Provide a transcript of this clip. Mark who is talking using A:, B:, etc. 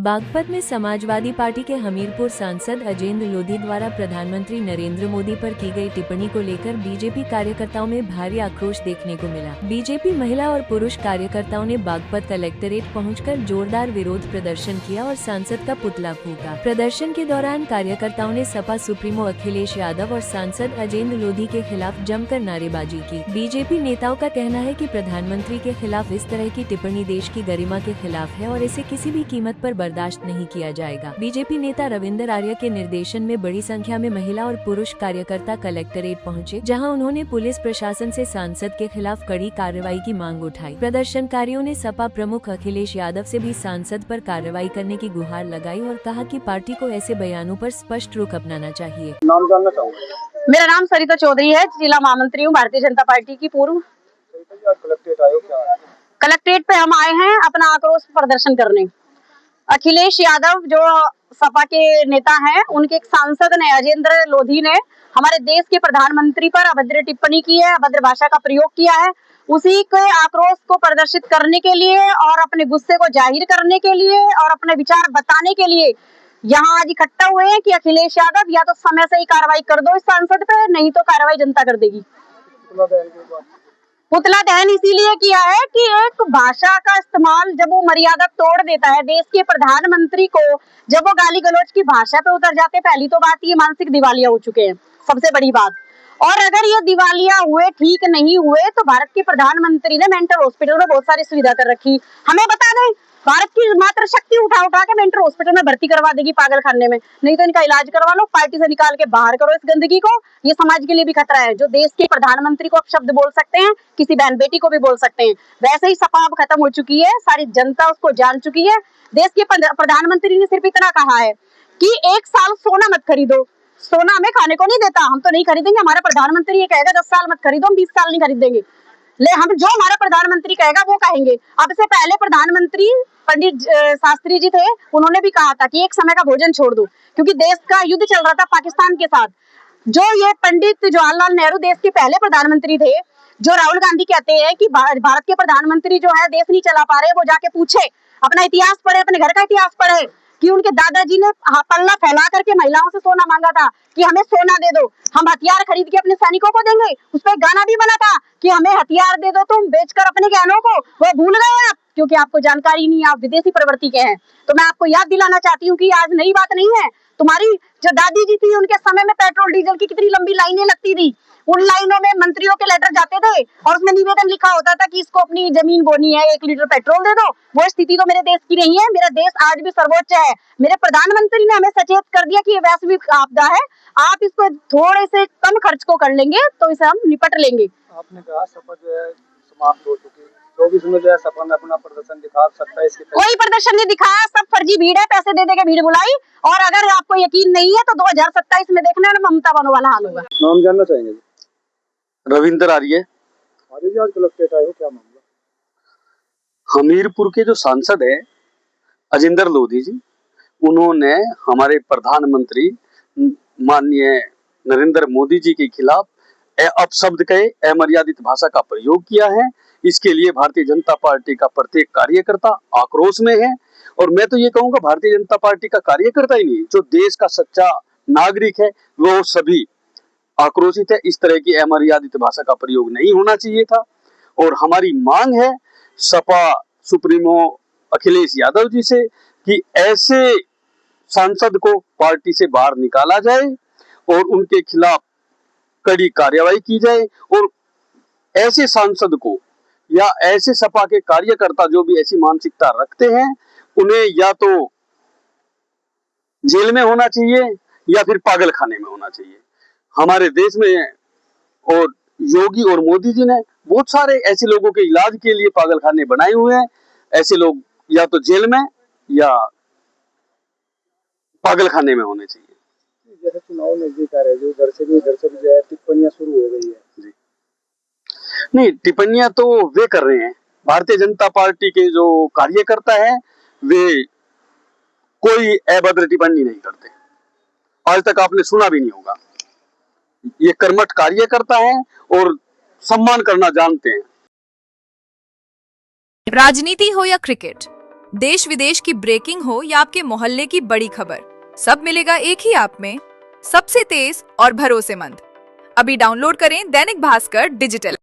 A: बागपत में समाजवादी पार्टी के हमीरपुर सांसद अजेंद्र लोधी द्वारा प्रधानमंत्री नरेंद्र मोदी पर की गई टिप्पणी को लेकर बीजेपी कार्यकर्ताओं में भारी आक्रोश देखने को मिला। बीजेपी महिला और पुरुष कार्यकर्ताओं ने बागपत कलेक्ट्रेट पहुंचकर जोरदार विरोध प्रदर्शन किया और सांसद का पुतला फूंका। प्रदर्शन के दौरान कार्यकर्ताओं ने सपा सुप्रीमो अखिलेश यादव और सांसद अजेंद्र लोधी के खिलाफ जमकर नारेबाजी की। बीजेपी नेताओं का कहना है कि प्रधानमंत्री के खिलाफ इस तरह की टिप्पणी देश की गरिमा के खिलाफ है और इसे किसी भी कीमत पर बर्दाश्त नहीं किया जाएगा। बीजेपी नेता रविंदर आर्य के निर्देशन में बड़ी संख्या में महिला और पुरुष कार्यकर्ता कलेक्ट्रेट पहुंचे, जहां उन्होंने पुलिस प्रशासन से सांसद के खिलाफ कड़ी कार्रवाई की मांग उठाई। प्रदर्शनकारियों ने सपा प्रमुख अखिलेश यादव से भी सांसद पर कार्रवाई करने की गुहार लगाई और कहा कि पार्टी को ऐसे बयानों पर स्पष्ट रुख अपनाना चाहिए।
B: नाम जानना चाहूँगा।
C: मेरा नाम सरिता चौधरी है, जिला महामंत्री हूँ भारतीय जनता पार्टी की पूर्व। कलेक्ट्रेट पे हम आए हैं अपना आक्रोश प्रदर्शन करने। अखिलेश यादव जो सपा के नेता हैं, उनके एक सांसद ने अजेंद्र लोधी ने हमारे देश के प्रधानमंत्री पर अभद्र टिप्पणी की है, अभद्र भाषा का प्रयोग किया है। उसी के आक्रोश को प्रदर्शित करने के लिए और अपने गुस्से को जाहिर करने के लिए और अपने विचार बताने के लिए यहाँ आज इकट्ठा हुए हैं कि अखिलेश यादव या तो समय से ही कार्रवाई कर दो इस सांसद पे, नहीं तो कार्रवाई जनता कर देगी। पुतला दहन इसीलिए किया है कि एक भाषा का इस्तेमाल जब वो मर्यादा तोड़ देता है, देश के प्रधानमंत्री को जब वो गाली गलौज की भाषा पे उतर जाते, पहली तो बात ये मानसिक दिवालिया हो चुके हैं, सबसे बड़ी बात। और अगर ये दिवालिया हुए, ठीक नहीं हुए, तो भारत के प्रधानमंत्री ने मेंटल हॉस्पिटल में बहुत सारी सुविधा कर रखी। हमें बता दें, भारत की मात्र शक्ति उठा उठा के मेंटल हॉस्पिटल में भर्ती करवा देगी पागल खाने में। नहीं तो इनका इलाज करवा लो, पार्टी से निकाल के बाहर करो इस गंदगी को। ये समाज के लिए भी खतरा है। जो देश के प्रधानमंत्री को आप शब्द बोल सकते हैं, किसी बहन बेटी को भी बोल सकते हैं। वैसे ही सपा अब खत्म हो चुकी है, सारी जनता उसको जान चुकी है। देश के प्रधानमंत्री ने सिर्फ इतना कहा है कि 1 साल सोना मत खरीदो। सोना हमें खाने को नहीं देता, हम तो नहीं खरीदेंगे। हमारा प्रधानमंत्री ये कहेगा 10 साल मत खरीदो, हम 20 साल नहीं खरीदेंगे। ले हम जो हमारा प्रधानमंत्री कहेगा वो कहेंगे। अब से पहले प्रधानमंत्री पंडित शास्त्री जी थे, उन्होंने भी कहा था कि एक समय का भोजन छोड़ दो, क्योंकि देश का युद्ध चल रहा था पाकिस्तान के साथ। जो ये पंडित जवाहरलाल नेहरू देश के पहले प्रधानमंत्री थे, जो राहुल गांधी कहते हैं कि भारत के प्रधानमंत्री जो है देश नहीं चला पा रहे, वो जाके पूछे, अपना इतिहास पढ़े, अपने घर का इतिहास पढ़े कि उनके दादाजी ने पल्ला फैला करके महिलाओं से सोना मांगा था कि हमें सोना दे दो, हम हथियार खरीद के अपने सैनिकों को देंगे। उस पर गाना भी बना था कि हमें हथियार दे दो तुम बेचकर अपने गहनों को। वो भूल गए आप, क्योंकि आपको जानकारी नहीं है, आप विदेशी प्रवृत्ति के हैं। तो मैं आपको याद दिलाना चाहती हूँ कि आज नई बात नहीं है। तुम्हारी जो दादी जी थी, उनके समय में पेट्रोल डीजल की कितनी लंबी लाइनें लगती थी। उन लाइनों में मंत्रियों के लेटर जाते थे और उसमें निवेदन लिखा होता था कि इसको अपनी जमीन बोनी है, 1 लीटर पेट्रोल दे दो। वो स्थिति तो मेरे देश की नहीं है। मेरा देश आज भी सर्वोच्च है। मेरे प्रधानमंत्री ने हमें सचेत कर दिया कि ये वैश्विक आपदा है, आप इसको थोड़े से कम खर्च को कर लेंगे तो इसे हम निपट लेंगे।
B: आपने कहा सपा जो है समाप्त हो चुकी है, 24 में जो है सपा ने अपना प्रदर्शन दिखा सकता है।
C: कोई प्रदर्शन नहीं दिखाया, सब फर्जी भीड़ है, पैसे दे के भीड़ बुलाई। और अगर आपको यकीन नहीं है तो 2027 में देखना है ममता बनने वाला हाल होगा।
B: नाम जानना चाहेंगे?
D: रविंदर आर्य।
B: आज कलेक्ट्रेट आए हो, क्या मामला?
D: हमीरपुर के जो सांसद है अजेंद्र लोधी जी, उन्होंने हमारे प्रधानमंत्री माननीय नरेंद्र मोदी जी के खिलाफ अपशब्द कहे, अमर्यादित भाषा का प्रयोग किया है। इसके लिए भारतीय जनता पार्टी का प्रत्येक कार्यकर्ता आक्रोश में है। और मैं तो ये कहूंगा, भारतीय जनता पार्टी का कार्यकर्ता ही नहीं, जो देश का सच्चा नागरिक है, वो सभी आक्रोशित है। इस तरह की अमर्यादित भाषा का प्रयोग नहीं होना चाहिए था। और हमारी मांग है सपा सुप्रीमो अखिलेश यादव जी से कि ऐसे सांसद को पार्टी से बाहर निकाला जाए और उनके खिलाफ कड़ी कार्रवाई की जाए। और ऐसे सांसद को या ऐसे सपा के कार्यकर्ता जो भी ऐसी मानसिकता रखते हैं, उन्हें या तो जेल में होना चाहिए या फिर पागल खाने में होना चाहिए। हमारे देश में और योगी और मोदी जी ने बहुत सारे ऐसे लोगों के इलाज के लिए पागल खाने बनाए हुए हैं। ऐसे लोग या तो जेल में या पागल खाने में होने चाहिए।
B: जैसे चुनाव नजदीक आ रहे हैं, जो घर से जो है टिप्पणियां शुरू हो गई है जी।
D: नहीं, टिप्पणियां तो वे कर रहे हैं, भारतीय जनता पार्टी के जो कार्यकर्ता हैं, वे कोई अभद्र टिप्पणी नहीं करते। आज तक आपने सुना भी नहीं होगा। ये कर्मठ कार्यकर्ता हैं और सम्मान करना जानते हैं।
E: राजनीति हो या क्रिकेट, देश विदेश की ब्रेकिंग हो या आपके मोहल्ले की बड़ी खबर, सब मिलेगा एक ही ऐप में, सबसे तेज और भरोसेमंद। अभी डाउनलोड करें दैनिक भास्कर डिजिटल।